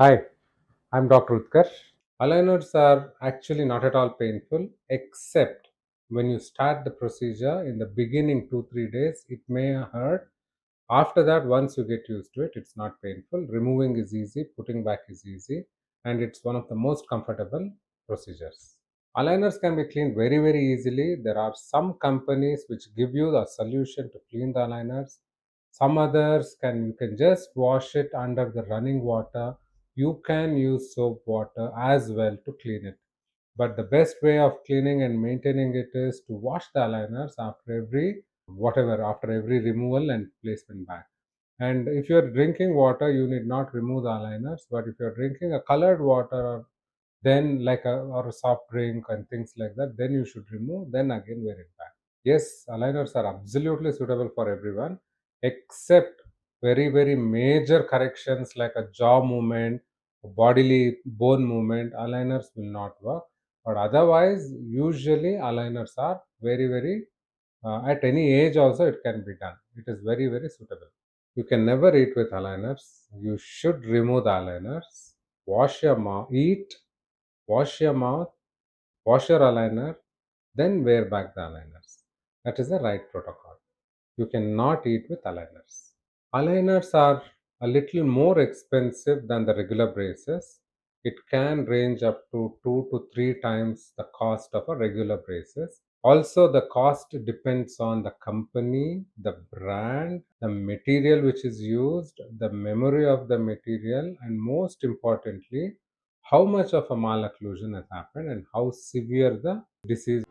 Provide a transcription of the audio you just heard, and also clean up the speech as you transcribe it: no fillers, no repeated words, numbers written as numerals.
Hi, I'm Dr. Utkarsh. Aligners are actually not at all painful, except when you start the procedure in the beginning 2 3 days, it may hurt. After that, once you get used to it, it's not painful. Removing is easy, putting back is easy, and it's one of the most comfortable procedures. Aligners can be cleaned very easily. There are some companies which give you a solution to clean the aligners. Some others you can just wash it under the running water. You can use soap water as well to clean it. But the best way of cleaning and maintaining it is to wash the aligners after every removal and placement back. And if you're drinking water, you need not remove the aligners. But if you're drinking a colored water, then like a soft drink and things like that, then you should remove, then again wear it back. Yes, aligners are absolutely suitable for everyone, except very major corrections like a jaw movement, bodily bone movement. Aligners will not work. But otherwise, usually aligners are very at any age also it can be done. It is very suitable. You can never eat with aligners. You should remove the aligners. Wash your mouth, eat, wash your mouth, wash your aligner, then wear back the aligners. That is the right protocol. You cannot eat with aligners. Aligners are a little more expensive than the regular braces. It can range up to 2 to 3 times the cost of a regular braces. Also, the cost depends on the company, the brand, the material which is used, the memory of the material, and most importantly, how much of a malocclusion has happened and how severe the disease